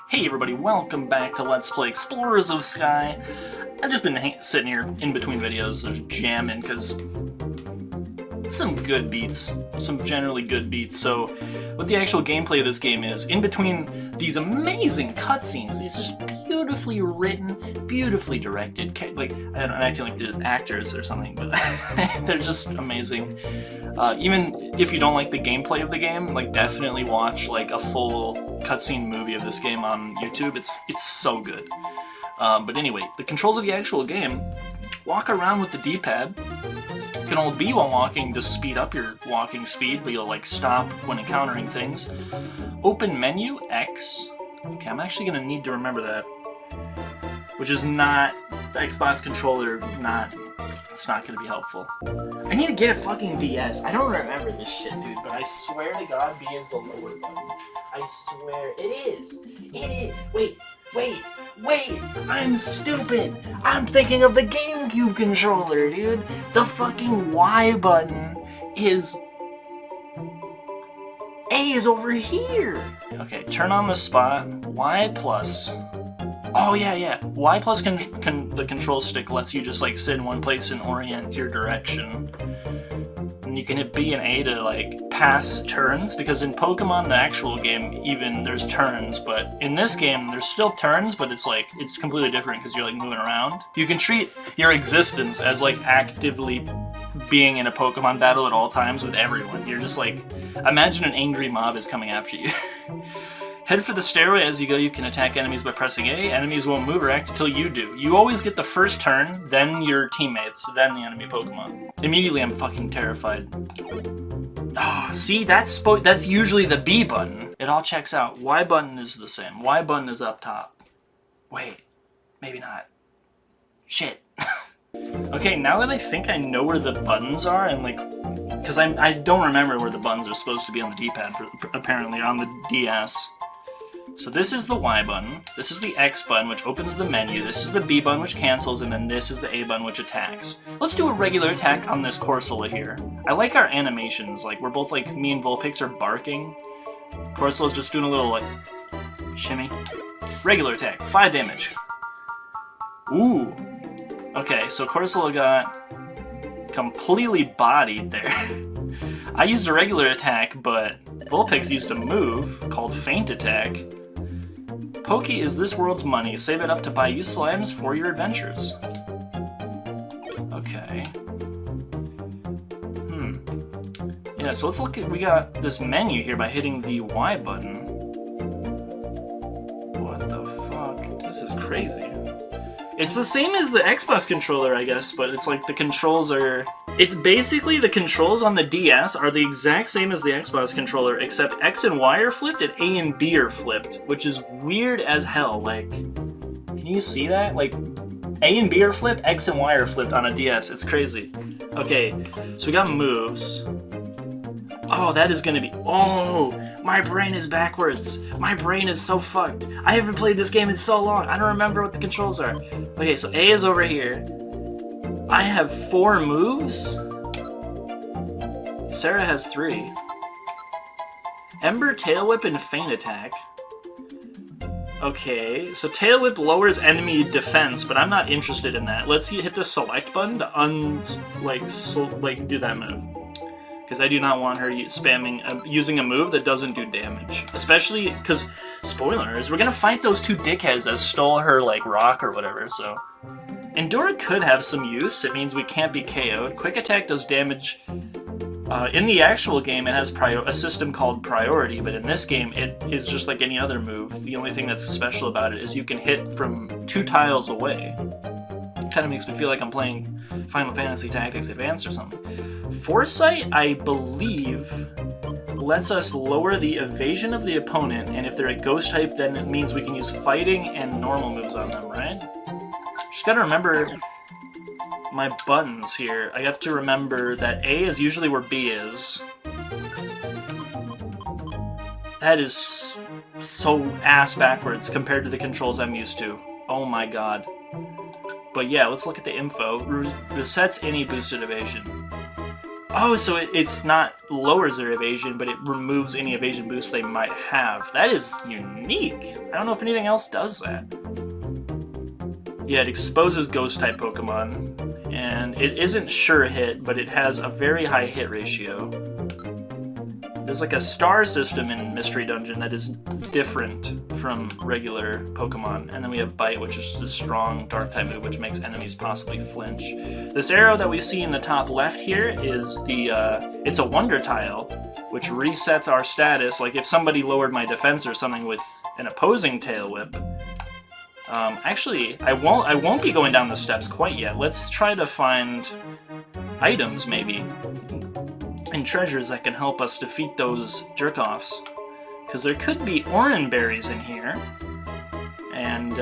Hey everybody, welcome back to Let's Play Explorers of Sky. I've just been sitting here in between videos, just jamming, because some good beats, some generally good beats. So what the actual gameplay of this game is, in between these amazing cutscenes, these just beautifully written, beautifully directed, like, I don't acting like the actors or something, but they're just amazing. Even if you don't like the gameplay of the game, like, definitely watch like a full cutscene movie of this game on YouTube. It's so good. But anyway, the controls of the actual game: walk around with the D-pad. You can hold B while walking to speed up your walking speed, but you'll like stop when encountering things. Open menu, X. Okay, I'm actually gonna need to remember that. Which is not the Xbox controller, it's not gonna be helpful. I need to get a fucking DS. I don't remember this shit, dude, but I swear to God, B is the lower button. I swear, it is. It is. Wait, I'm stupid. I'm thinking of the GameCube controller, dude. The fucking Y button is... A is over here. Okay, turn on the spot. Y plus. Oh yeah. Y plus the control stick lets you just like sit in one place and orient your direction. And you can hit B and A to like pass turns, because in Pokemon, the actual game, even there's turns, but in this game there's still turns, but it's completely different because you're like moving around. You can treat your existence as like actively being in a Pokemon battle at all times with everyone. You're just like, imagine an angry mob is coming after you. Head for the stairway. As you go, you can attack enemies by pressing A. Enemies won't move or act until you do. You always get the first turn, then your teammates, then the enemy Pokemon. Immediately, I'm fucking terrified. Ah, oh, see, that's usually the B button. It all checks out. Y button is the same. Y button is up top. Wait, maybe not. Shit. Okay, now that I think I know where the buttons are, and like, because I don't remember where the buttons are supposed to be on the D-pad, apparently, on the DS. So this is the Y button, this is the X button, which opens the menu, this is the B button, which cancels, and then this is the A button, which attacks. Let's do a regular attack on this Corsola here. I like our animations, like, we're both, like, me and Vulpix are barking. Corsola's just doing a little, like, shimmy. Regular attack, 5 damage. Ooh. Okay, so Corsola got completely bodied there. I used a regular attack, but Vulpix used a move called Feint Attack. Poke is this world's money. Save it up to buy useful items for your adventures. Okay. Yeah, so let's look at... We got this menu here by hitting the Y button. What the fuck? This is crazy. It's the same as the Xbox controller, I guess, but it's like the controls are... It's basically the controls on the DS are the exact same as the Xbox controller, except X and Y are flipped and A and B are flipped, which is weird as hell. Like, can you see that? Like, A and B are flipped, X and Y are flipped on a DS. It's crazy. Okay, so we got moves. Oh, that is gonna be... Oh, my brain is backwards. My brain is so fucked. I haven't played this game in so long. I don't remember what the controls are. Okay, so A is over here. I have 4 moves? Sarah has 3. Ember, Tail Whip, and Feint Attack. Okay, so Tail Whip lowers enemy defense, but I'm not interested in that. Let's hit the select button to do that move. Because I do not want her using a move that doesn't do damage. Especially because, spoilers, we're gonna fight those 2 dickheads that stole her, like, rock or whatever, so... Endure could have some use. It means we can't be KO'd. Quick Attack does damage. In the actual game, it has a system called Priority, but in this game, it is just like any other move. The only thing that's special about it is you can hit from 2 tiles away. Kind of makes me feel like I'm playing Final Fantasy Tactics Advanced or something. Foresight, I believe, lets us lower the evasion of the opponent, and if they're a ghost type, then it means we can use fighting and normal moves on them, right? Just gotta remember my buttons here. I have to remember that A is usually where B is. That is so ass backwards compared to the controls I'm used to. Oh my god. But yeah, let's look at the info. Resets any boosted evasion. Oh, so it's not lowers their evasion, but it removes any evasion boost they might have. That is unique. I don't know if anything else does that. Yeah, it exposes ghost-type Pokemon, and it isn't sure hit, but it has a very high hit ratio. There's like a star system in Mystery Dungeon that is different from regular Pokemon. And then we have Bite, which is the strong Dark-type move, which makes enemies possibly flinch. This arrow that we see in the top left here is it's a Wonder Tile, which resets our status. Like if somebody lowered my defense or something with an opposing Tail Whip. Actually, I won't be going down the steps quite yet. Let's try to find items, maybe, and treasures that can help us defeat those jerk-offs. Because there could be Oran berries in here. And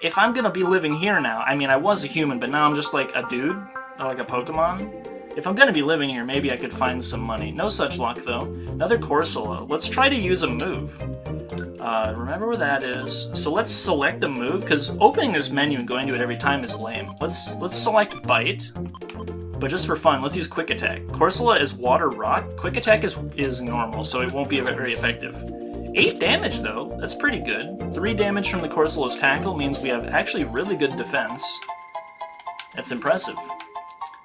if I'm gonna be living here now, I mean, I was a human, but now I'm just like a dude, or like a Pokemon. If I'm gonna be living here, maybe I could find some money. No such luck, though. Another Corsola. Let's try to use a move. Remember where that is. So let's select a move, because opening this menu and going to it every time is lame. Let's select Bite. But just for fun, let's use Quick Attack. Corsola is Water Rock. Quick Attack is normal, so it won't be very effective. 8 damage, though. That's pretty good. 3 damage from the Corsola's Tackle means we have actually really good defense. That's impressive.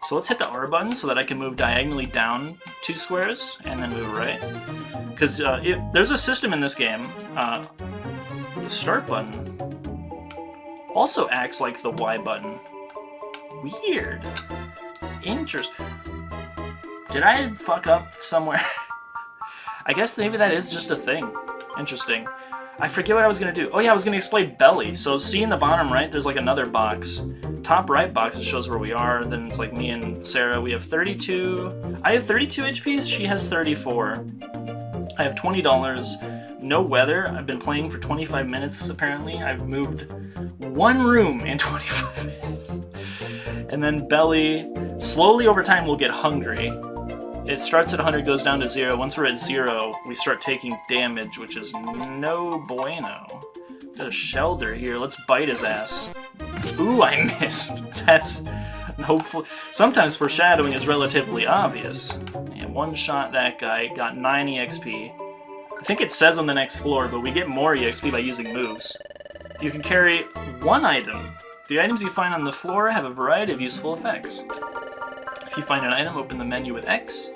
So let's hit the R button so that I can move diagonally down 2 squares, and then move right. Because there's a system in this game. The Start button also acts like the Y button. Weird. Interesting. Did I fuck up somewhere? I guess maybe that is just a thing. Interesting. I forget what I was going to do. Oh yeah, I was going to explain Belly. So see in the bottom right, there's like another box. Top right box, it shows where we are. Then it's like me and Sarah. We have 32. I have 32 HP. She has 34. I have $20. No weather. I've been playing for 25 minutes apparently. I've moved 1 room in 25 minutes. And then Belly, slowly over time we'll get hungry. It starts at 100, goes down to 0. Once we're at 0, we start taking damage, which is no bueno. Got a Shelder here. Let's bite his ass. Ooh, I missed. That's hopefully. Sometimes foreshadowing is relatively obvious. Yeah, one shot that guy, got 9 EXP. I think it says on the next floor, but we get more EXP by using moves. You can carry 1 item. The items you find on the floor have a variety of useful effects. If you find an item, open the menu with X.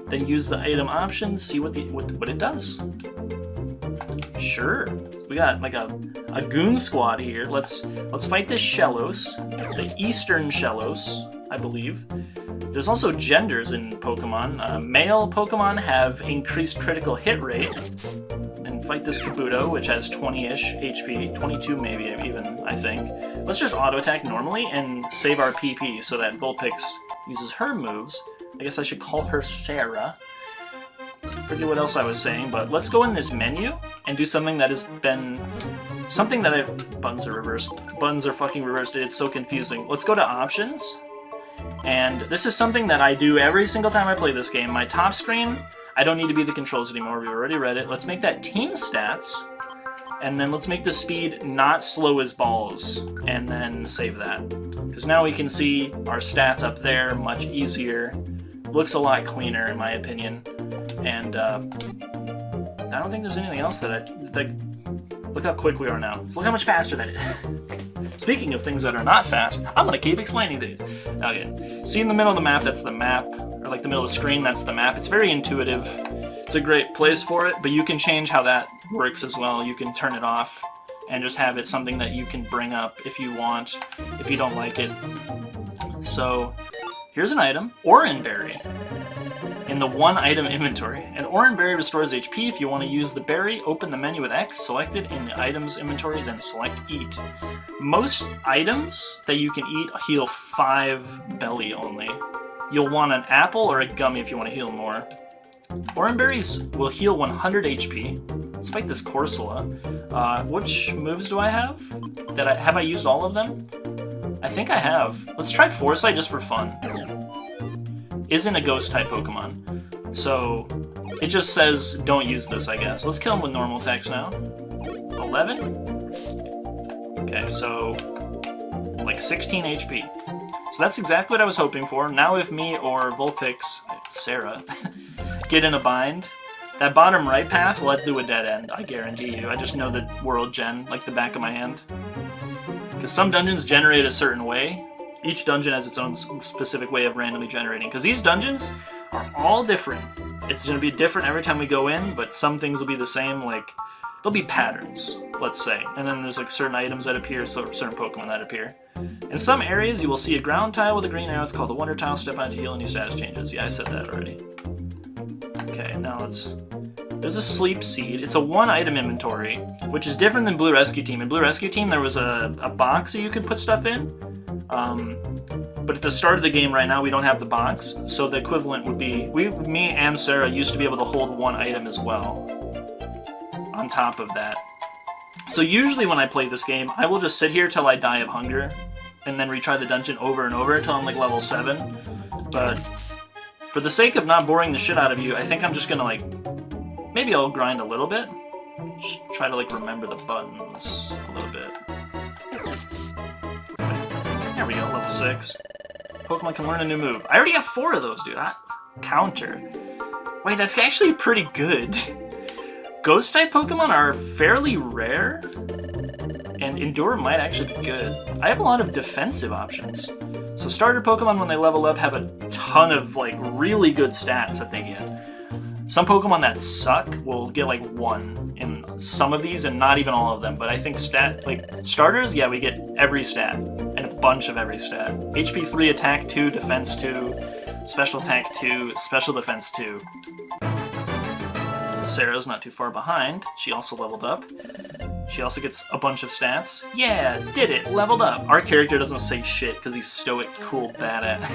Then use the item option, see what it does. Sure. We got like a goon squad here. Let's fight this Shellos, the Eastern Shellos, I believe. There's also genders in Pokemon. Male Pokemon have increased critical hit rate. And fight this Kabuto, which has 20-ish HP, 22 maybe even, I think. Let's just auto attack normally and save our PP so that Vulpix uses her moves. I guess I should call her Sarah. Forget what else I was saying, but let's go in this menu and do something that has been... Something that I've... Buttons are reversed. Buttons are fucking reversed. It's so confusing. Let's go to options. And this is something that I do every single time I play this game. My top screen, I don't need to be the controls anymore. We already read it. Let's make that team stats. And then let's make the speed not slow as balls. And then save that. Because now we can see our stats up there much easier. Looks a lot cleaner in my opinion. And I don't think there's anything else that look how quick we are now. Look how much faster that is. Speaking of things that are not fast, I'm gonna keep explaining these. Okay, see in the middle of the map, that's the map, or like the middle of the screen, that's the map. It's very intuitive. It's a great place for it, but you can change how that works as well. You can turn it off and just have it something that you can bring up if you want, if you don't like it. So here's an item, Oran Berry. In the 1 item inventory. An Oran Berry restores HP. If you want to use the berry, open the menu with X, select it in the items inventory, then select Eat. Most items that you can eat heal 5 belly only. You'll want an apple or a gummy if you want to heal more. Oran Berries will heal 100 HP. Let's fight this Corsola. Which moves do I have? Have I used all of them? I think I have. Let's try Foresight just for fun. Isn't a ghost-type Pokemon. So, it just says don't use this, I guess. Let's kill him with normal attacks now. 11? Okay, so, like 16 HP. It's So that's exactly what I was hoping for. Now if me or Vulpix, Sarah, get in a bind, that bottom right path led to a dead end, I guarantee you. I just know the world gen like the back of my hand. Because some dungeons generate a certain way. Each dungeon has its own specific way of randomly generating. Because these dungeons are all different. It's going to be different every time we go in, but some things will be the same, like, there'll be patterns, let's say. And then there's like certain items that appear, so certain Pokemon that appear. In some areas, you will see a ground tile with a green arrow. It's called the Wonder Tile. Step on it to heal any status changes. Yeah, I said that already. Okay, now let's... There's a Sleep Seed. It's a one-item inventory, which is different than Blue Rescue Team. In Blue Rescue Team, there was a box that you could put stuff in. But at the start of the game right now, we don't have the box, so the equivalent would be... Me and Sarah used to be able to hold one item as well on top of that. So usually when I play this game, I will just sit here till I die of hunger, and then retry the dungeon over and over until I'm like level 7. But for the sake of not boring the shit out of you, I think I'm just gonna like... Maybe I'll grind a little bit. Just try to like remember the buttons a little bit. There we go, level 6. Pokemon can learn a new move. I already have 4 of those, dude. Counter. Wait, that's actually pretty good. Ghost-type Pokemon are fairly rare, and Endure might actually be good. I have a lot of defensive options. So starter Pokemon, when they level up, have a ton of like really good stats that they get. Some Pokemon that suck will get like 1 in some of these, and not even all of them. But I think starters, yeah, we get every stat, and a bunch of every stat. HP 3, Attack 2, Defense 2, Special Attack 2, Special Defense 2. Sarah's not too far behind. She also leveled up. She also gets a bunch of stats. Yeah, did it, leveled up. Our character doesn't say shit because he's stoic, cool, badass.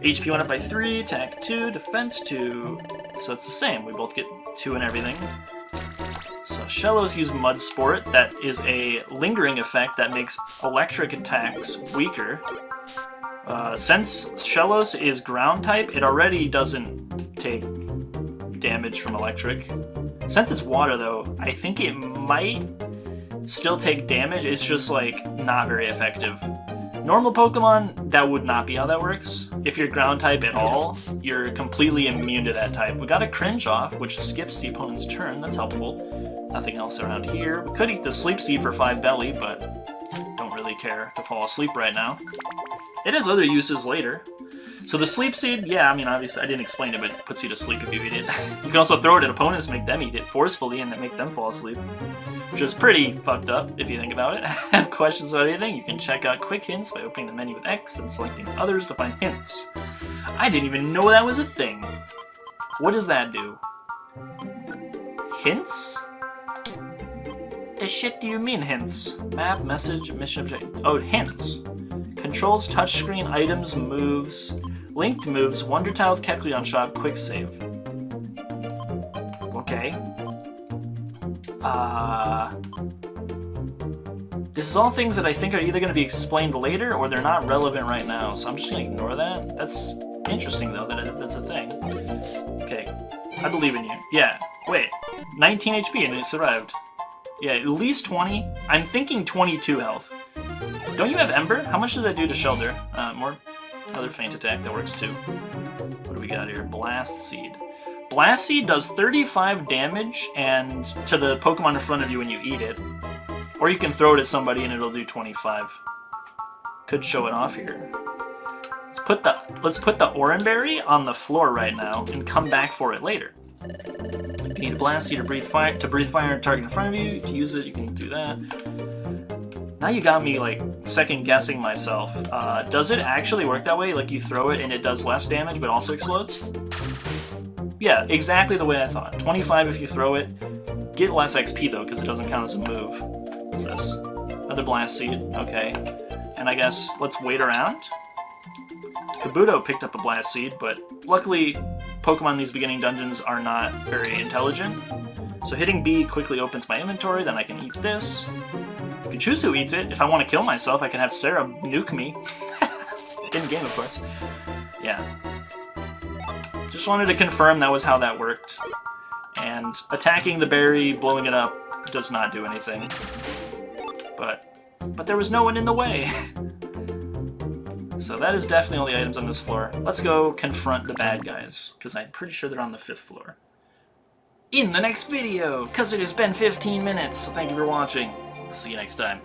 HP went up by 3, Attack 2, Defense 2. So it's the same, we both get 2 and everything. So Shellos use Mud Sport. That is a lingering effect that makes electric attacks weaker. Since Shellos is ground type, it already doesn't take damage from electric. Since it's water though, I think it might still take damage, it's just like not very effective. Normal Pokemon, that would not be how that works. If you're ground type at all, you're completely immune to that type. We got a Cringe off, which skips the opponent's turn, that's helpful. Nothing else around here. We could eat the Sleep Seed for 5 belly, but don't really care to fall asleep right now. It has other uses later. So the Sleep Seed, yeah, I mean, obviously, I didn't explain it, but it puts you to sleep if you eat it. You can also throw it at opponents, make them eat it forcefully, and then make them fall asleep. Which is pretty fucked up, if you think about it. Have questions about anything? You can check out Quick Hints by opening the menu with X and selecting Others to find hints. I didn't even know that was a thing. What does that do? Hints? The shit do you mean, hints? Map, message, mission objective. Oh, hints. Controls, touchscreen, items, moves, linked moves, Wonder Tiles, Kecleon Shop, quick save. Okay. This is all things that I think are either going to be explained later or they're not relevant right now, so I'm just going to ignore that. That's interesting, though, that's a thing. Okay. I believe in you. Yeah. Wait. 19 HP and it survived. Yeah, at least 20. I'm thinking 22 health. Don't you have Ember? How much does that do to Shelter? More other feint attack that works too. What do we got here? Blast Seed. Blast Seed does 35 damage and to the Pokemon in front of you when you eat it. Or you can throw it at somebody and it'll do 25. Could show it off here. Let's put the Oranberry on the floor right now and come back for it later. You need a Blast Seed to breathe fire and target in front of you. To use it, you can do that. Now you got me, like, second-guessing myself. Does it actually work that way? Like, you throw it and it does less damage but also explodes? Yeah, exactly the way I thought. 25 if you throw it. Get less XP, though, because it doesn't count as a move. What's this? Another Blast Seed. Okay. And I guess let's wait around? Kabuto picked up a Blast Seed, but luckily Pokemon in these beginning dungeons are not very intelligent. So hitting B quickly opens my inventory, then I can eat this. I can choose who eats it. If I want to kill myself, I can have Sarah nuke me. In the game, of course. Yeah. Just wanted to confirm that was how that worked. And attacking the berry, blowing it up, does not do anything. But there was no one in the way. So that is definitely all the items on this floor. Let's go confront the bad guys, because I'm pretty sure they're on the 5th floor. In the next video, because it has been 15 minutes. So thank you for watching. See you next time.